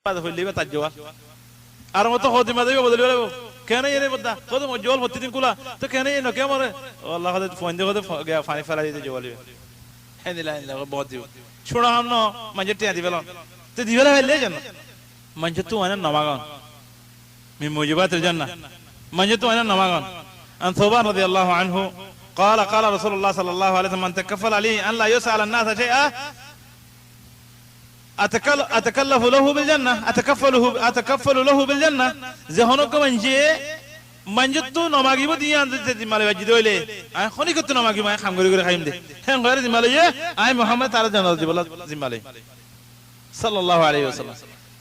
হইলিবে তার জোয়া আর মতো হদিমা দেবে বদলি বলবো কেন এনে বদা কত জল প্রতিদিন কুলা তো কেন এ নকে মরে আল্লাহ হাতে ফোন দিয়ে কত পানি ফেলা দিতে জলিবে হ্যাঁ দিলা বহুত দিব ছোড়া হাম ন মাঝে টিয়া দিবেল তো দিবেল হইলে জানো মাঝে তো আনে নমাগন মি মুজিবাতুল জান্নাহ মাঝে তো আনে নমাগন আন সুবহান রাদিয়াল্লাহু আনহু قال قال رسول الله صلى الله عليه وسلم من تكفل علي ان لا يسأل الناس شيئا أتكلف له بالجنة أتكفل له بالجنة زهونك منجي تو نماغي بدي أنت تمالي وجدولي أي خوني كتو نماغي ما خام غري خايم دي هم غير تمالي أي محمد تعالى جنة دي بلا تمالي صلى الله عليه وسلم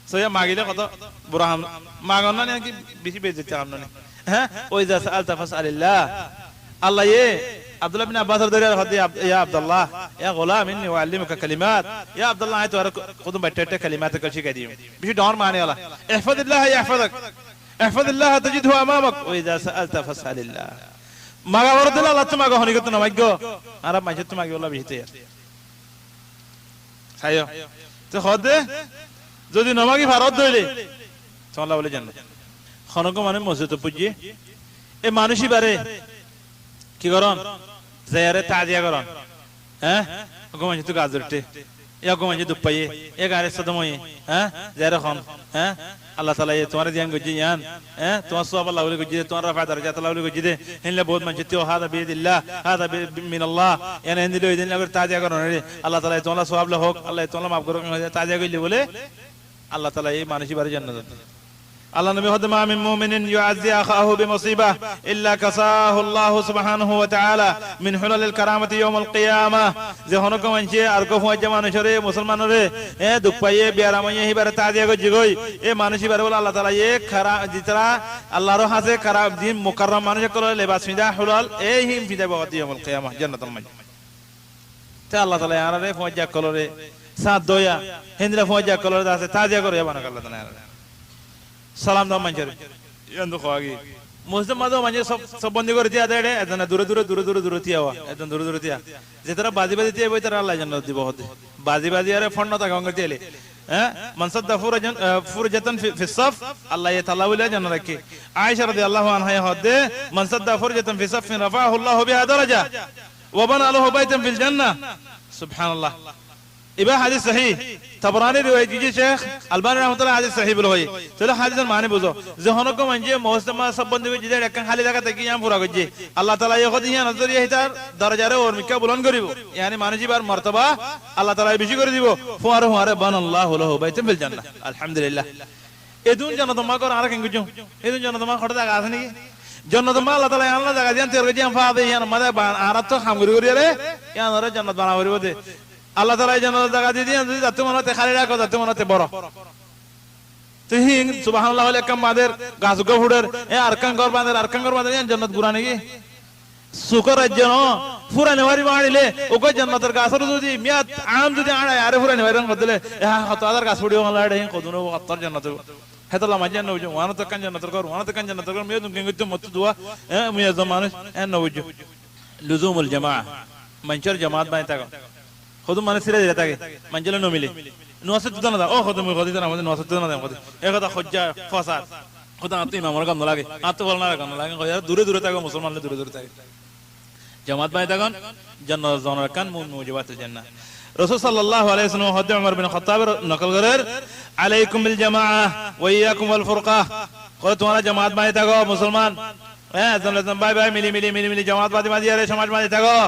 سويا ماغي ده كتو برهام ماغنا نه كي بيسي بيجي تعمل نه ها وإذا سألت فاسأل الله الله عبد الله بن عباس رضي الله عنه يا عبد الله يا غلام اني اعلمك كلمات يا عبد الله تو خدم بتت كلمات كشي قديم بيش دور معنی والا احفظ الله يحفظك احفظ الله تجده امامك واذا سالت فاسال الله ما ورد الله تما غني كتو نماجو عرب ما تما والله بيته সাইও তো খদে যদি নমাগি ফরজ হইলে চলা বলে জান্নাত খনক মানে মসজিদে পুজি এ মানুষই বারে কি করন যায়ারে তাজিয়া করন হ্যাঁ গোমাঞ্জি তো গাজরতে ইয়া গোমাঞ্জি দুপায়ে এ গারে সদময়ে হ্যাঁ যায়ারে খন হ্যাঁ আল্লাহ তাআলা এ তোমার দিয়ান গজি ইয়ান হ্যাঁ তোমার সওয়াব আল্লাহ বলে গজি তোমার রাফা দরজা আল্লাহ বলে গজি দে হিনলে বহুত মানজি তো হাদা বিদিল্লাহ হাদা মিনাল্লাহ এনে হিন্দি লই দিন লাগর তাজিয়া করন আল্লাহ তাআলা তোমার সওয়াব লে হোক আল্লাহ তোমার maaf করুক তাজিয়া কইলে বলে আল্লাহ তাআলা এই মানুষই বারে জান্নাত الله نبي هذا ما من مؤمن يعزي أخاه بمصيبة إلا كساه الله سبحانه وتعالى من حلل الكرامة يوم القيامة زهونكم أنشي أركوف وجمان شري مسلمان ري دكباية بيارامية هي بره تعدي أقول جوي مانوشي بره ولا الله تعالى خرا جترا الله روح سے خراب دين مكرم مانوش كله لباس فيدا حلال هم فيدا بوقت يوم القيامة جنة المجد تا الله تعالى يارا ري فوجا كله ري سات دويا هندرا فوجا كله ري داسه تعدي أقول يا بانك الله تعالى সালাম দাও মানজারে ইয়ান্দু খাওয়াগি মুসলিম মাদো মানজে সব বন্ধ করে দিয়া দেড়ে এতনা দূরে তিয়াওয়া এতন দূরে তিয়া যেতরা বাজি তিয়া বই তারা আল্লাহ জান্নাত দিব হতে বাজি আরে ফন্ন তা গঙ্গা তিলে হ্যাঁ মানসাদা ফুরজাতান ফি সাফ আল্লাহ তাআলা ওয়ালা জান্নাত রাখে আয়েশা রাদিয়াল্লাহু আনহা হদে মানসাদা ফুরজাতান ফি সাফ রাফাহু আল্লাহু বিহা দারাজা ওয়া বানা লাহু বাইতান ফিল জান্নাহ সুবহানাল্লাহ ইবা হাদিস সহিহ তবরানি রিওয়ায়াত জিজি শেখ আলবানী রাহমাতুল্লাহ হাদিস সহিহ বলে হয় তাহলে হাদিসের মানে বুঝো যে হনকো মানজে মুসলমান সব বন্ধু জিদে একখান খালি জায়গা থেকে ইয়াম পুরা গজে আল্লাহ তাআলা ইয়া নজরিয়া হিতার দরজারে ওর মিকা বুলন করিব ইয়ানি মানজিবার মারতবা আল্লাহ তাআলা বেশি করে দিব ফুয়ারে বানাল্লাহু লাহু বাইতান ফিল জান্নাহ আলহামদুলিল্লাহ এদুন জান্নাত মা কর আর কেন গুজো এদুন জান্নাত মা খড় জায়গা আছে নাকি জান্নাত মা আল্লাহ তাআলা আল্লাহ জায়গা দিয়ান তের গজিয়াম ফাদে ইয়ান মাদা আরাত তো খামগুরি করিয়ারে ইয়ান রে জান্নাত বানাবরিব দে আল্লাহ তাআলা জান্নাত জায়গা দিয়ে দিয়েন যদি যাতে মনতে খালি রাখো যাতে মনতে বড় তিন সুবহানাল্লাহ আলাইকুম মাদের গাছ গহুড়ের আরকান ঘর বাঁধের জান্নাত গুরা নাকি সুকর রাজ্য পুরা নেওয়ারি বাড়িলে ওকে জান্নাতের গাছের যদি মিয়াত আম যদি আড়ায় আরে পুরা নেওয়ারি বদলে কত হাজার গাছ পড়িও লাড়ে কদুনো কত জান্নাত হেতলা মাঝে নউজ ওয়ানো তো কান জান্নাতের ঘর মিয়া তুমি কিন্তু মত দুয়া মিয়া জামানুস নউজ লুজুমুল জামাআ মঞ্চর জামাত বাই তাগো খুদুম মানে সিরে দিলা তাকে মঞ্জলে নো মিলে নোয়াসত দুনা দা ও খুদুম খুদি না মানে নোয়াসত দুনা দা খুদি একদা খজ্জা ফাসাদ খুদা আতি ইমামর কাম লাগে আত বলনা কাম লাগে দূরে তাকে মুসলমান দূরে থাকে জামাত বাই তাগন জান্নাত জানার কান মুজিবাতুল জান্নাহ রাসূল সাল্লাল্লাহু আলাইহি ওয়াসাল্লাম হযরত ওমর বিন খাত্তাব নকল করেন আলাইকুম বিল জামাআহ ওয়া ইয়াকুম ওয়াল ফুরকা কো তোমরা জামাত বাই তাগো মুসলমান জান্নাত বাই মিলি জামাত বাদি মাদিয়ারে সমাজ বাদি তাগো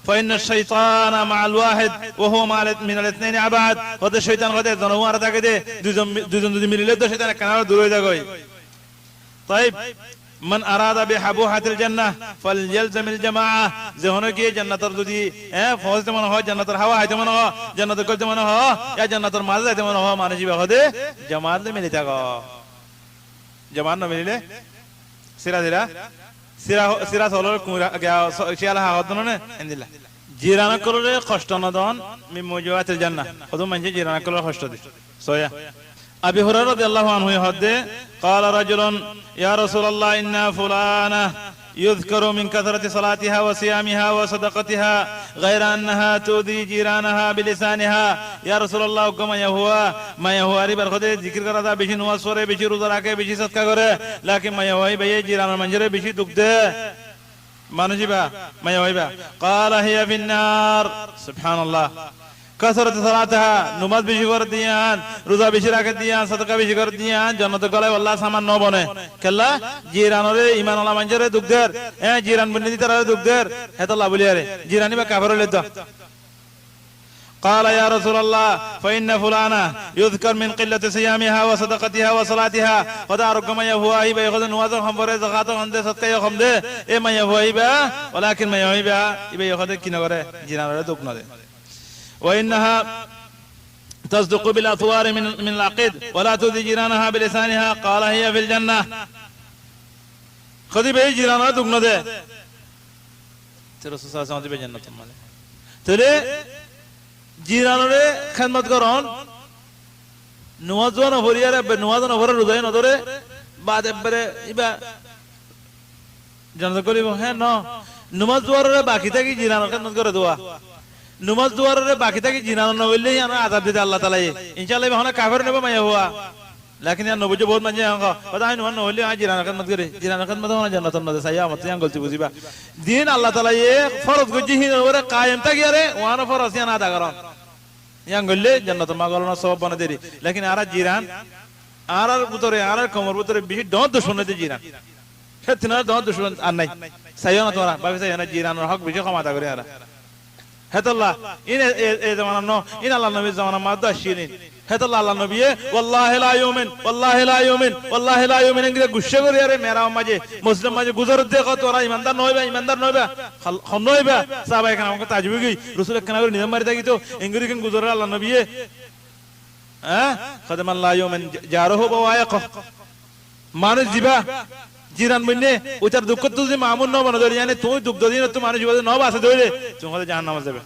فإن الشيطان مع الواحد وهو مع من الاثنين أبعد هذا الشيطان هذا جنوار تاكي ده دوزن ميلله ده شيطان كنار دور هيدا کوئی طيب من أراد بحبوحة الجنة فليلزم الجماعة زهونه كي جنة الردي فوز تمنه هو جنة الهوا هاي تمنه هو جنة الكل تمنه هو يا جنة الماز هاي تمنه هو مانجي بخده جماعة ميلي تاكو جماعة ميلله সিরা সলর কুরা শিয়ালা হাদননে ইনদিল্লাহ জিরানা করলে কষ্ট নদন মি মুজিবাতুল জান্নাহ কত মানে জিরানা করলে কষ্ট দি সোয়া আবি হুরায়রা রাদিয়াল্লাহু আনহু হদে قال رجل يا رسول الله ان فلانا يذكر من كثرة صلاتها وصيامها وصدقتها غير أنها تؤذي جيرانها بلسانها يا رسول الله كما يهوى ما يهوى ربر خده ذكر کرتا بشي نماز سوره بشي روزه راکه بشي صدقه করে لكن ما يهوى بيه جيران منجره بشي دک ده মানুষিবা ما يهوى با قال هي في النار سبحان الله كثرة صلاتها نماز বেশি করে দিয়ান রোজা বেশি রাখে দিয়ান সাদকা বেশি করে দিয়ান জান্নাত গলায় আল্লাহ সামান ন বনে কেল্লা জিরানরে ঈমান ওয়ালা মানুষরে দুঃখদের জিরান বনি দিতারে দুঃখদের হেতা আল্লাহ বলিয়ারে জিরানি বা কাফের হইলে তো قال يا رسول الله فإن فلانا يذكر من قلة صيامها وصدقتها وصلاتها خدا ركما يهوى با يخذ نماز خمره زکات خند صدقه يخمد اي ما يهوى با ولكن ما يهوى با يخذ কি না করে জিরানরে দুঃখ না দে وإنها تصدق بالأثوار من العقد ولا تؤذي جيرانها بلسانها قال هي في الجنة خذي بي جيرانها دغنا ده رسول صلى الله عليه وسلم جنة مال تله جيرانره خدمت করন নওয়াজওয়ানা হরিয়ারে নওয়াজওয়ানা হরে রোজাই না ধরে বাদ একবারে ইবা জানা করিব হ্যাঁ না নমাজ দুয়ারে বাকি থাকি জিরানের খেদমত করে দোয়া নমাজ দুয়ারে বাকি থাকি জিনান না হইলে আমরা আযাব দিতে আল্লাহ তাআলা ইনশাআল্লাহ হনা কাফের নেব মায়া হুয়া लेकिन यार नबुज बहुत मजे आंगा पता है नो होले आज जिरान खदमत करे जिरान खदमत होना जन्नत न दे सया मत yang गलती बुझीबा दिन अल्लाह ताला ये फर्ज को जिहिन और कायम तक यारे वहां फर्ज या अदा करो yang गले जन्नत मा गलना सब बना देरी लेकिन आरा जिरान आरा बुतरे आरा कमर बुतरे बिही दो दुश्मन दे जिरान कितना दो दुश्मन আর নাই सया ना तोरा बाबे सया ना जिरान हक बिही क्षमा अदा करे आरा হেতাল্লাহ ইন এ জামানা নো ইন আল্লাহ নবী জামানা মাদা শিরিন হেতাল্লাহ আল্লাহ নবী ওয়াল্লাহি লা ইউমিন ওয়াল্লাহি লা ইউমিন ওয়াল্লাহি লা ইউমিন ইংরে গুশে করে আরে মেরা মাঝে মুসলিম মাঝে গুজর দেখো তোরা ইমানদার নইবা খনইবা সাহাবা কেন আমাকে তাজবি গই রাসূল কেন করে নিয়ম মারি থাকি তো ইংরে কেন গুজর আল্লাহ নবী হ্যাঁ খাদম লা ইউমিন জারহু বাওয়াইক মানুষ দিবা জিরান বইনে ওটার দুঃখ তো যে মামুন ন বনা ধরে জানে তুই দুঃখ দিন তো মানুষ বলে ন বাসে ধরে তুমি হলে জাহান্নাম যাবে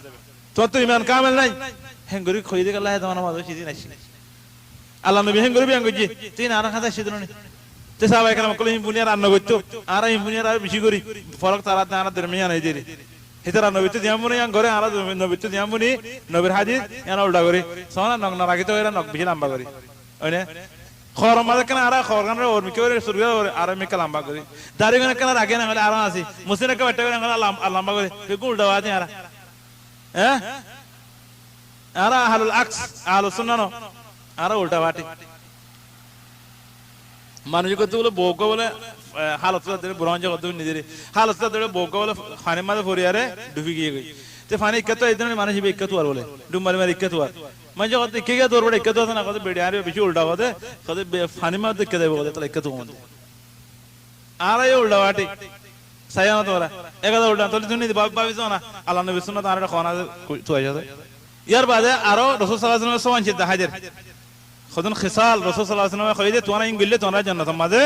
তোর তো ঈমান কামেল নাই হেঙ্গরি খই দে আল্লাহ তোমার নামাজ সিদিন আসি আল্লাহ নবী হেঙ্গরি বিয়াঙ্গ জি তুই না রাখা সিদিন নি তে সাহাবায়ে কেরাম কইলেন বুনিয়ার রান্না করতো আর এই বুনিয়ার আর বেশি করি ফরক তারা না দরমিয়ান হই দেরি হিতরা নবী তো দিয়ামুনি আং ঘরে আর নবী তো দিয়ামুনি নবীর হাদিস এনা উল্টা করি সোনা নগ না রাখি তো এরা নগ বেশি লম্বা করি ওইনে খরম মাঝে কেন আর খরগানের ওর মিকে করে সুরগা আর মিকে লম্বা করি দাড়ি কেন কেন রাখে না হলে আর আসি মুসলিম কে বেটা করে লম্বা করে কি উল্টা বাতি আর হ্যাঁ আর আহলুল আকস আহলুস সুন্নাহ আর উল্টা বাটি মানুষ কত বলে বউকে বলে হালত ধরে ব্রঞ্জ কত নিজের হালত ধরে বউকে বলে ফানি মাঝে ফরিয়ারে ডুবি গিয়ে গই তে ফানি ইক্কত এই ধরনের মানুষ ইক্কত আর বলে ডুমারি মারি ইক্কত আর মানে কত কে কে দৌড় বড় ইক্কত আছে না কত বেড়ে আর বেশি উল্টা কত কত ফানি মাঝে দেখতে দেব কত তাহলে ইক্কত মন আর এই উল্টা বাটি সায়া না তোরা একাদা উল্টা তাহলে তুমি ভাবিস না আল্লাহ নবী সুন্নাত আর খানা তো আইছে ইয়ার বাদে আরো রাসূল সাল্লাল্লাহু আলাইহি ওয়াসাল্লাম সমান সিদ্ধ হাজির খুদন খিসাল রাসূল সাল্লাল্লাহু আলাইহি ওয়াসাল্লাম কইলে তোরা ইনগিলে তোরা জান্নাত মাঝে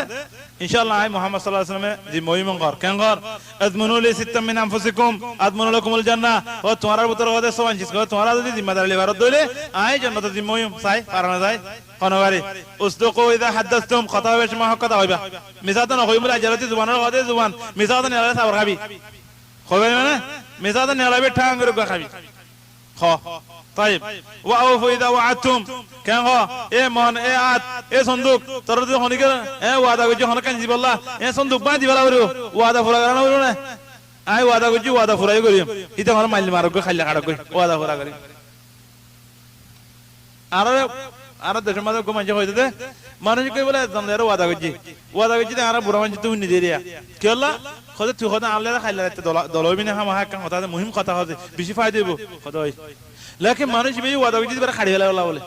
ইনশাআল্লাহ আই মুহাম্মদ সাল্লাল্লাহু আলাইহি ওয়াসাল্লাম জি মহিমন কর কেন কর আযমুনু লি সিত্তাম মিন আনফুসিকুম আযমুনু লাকুমুল জান্নাহ ও তোরা ভিতর ওদের সমান জিস কর তোরা যদি জিম্মাদারি লিবার দইলে আই জান্নাত জি মহিম চাই কারণে যায় কোনবারে উসদুকু ইযা হাদাসতুম কথা হবে সময় হক কথা হইবা মিসাতা না হইমুল আজারাতি জুবানের কথা জুবান মিসাতা নেলা সাবর খাবি হবে মানে মিসাতা নেলাবে ঠাং করে খাবি খ طيب واوفوا اذا وعدتم কেন এ মন এ আত এ সন্দুক তোর যদি হনিকে এ ওয়াদা করছি হনকান জিবল্লাহ এ সন্দুক বাঁধি বলা বলো ওয়াদা ফুরা করা বলো না আই ওয়াদা করছি ওয়াদা ফুরাই করি ইতে আমার মাইল মারক খাইলা কাটা কই ওয়াদা ফুরা করি আর দেশের মাঝে কমাইছে হইতে মানুষ কই বলে জানলে ওয়াদা করছি আর বুড়া মানুষ তুমি নিজে রিয়া কি হল্লা খোদে তুই খোদা আল্লাহ খাইলা দলবি না হামা হাক কথা মুহিম কথা হবে বেশি ফায়দা দেব খোদা लेकिन মানুষ বেশি ওয়াদা করতে পারে খাড়ি ফেলা বলে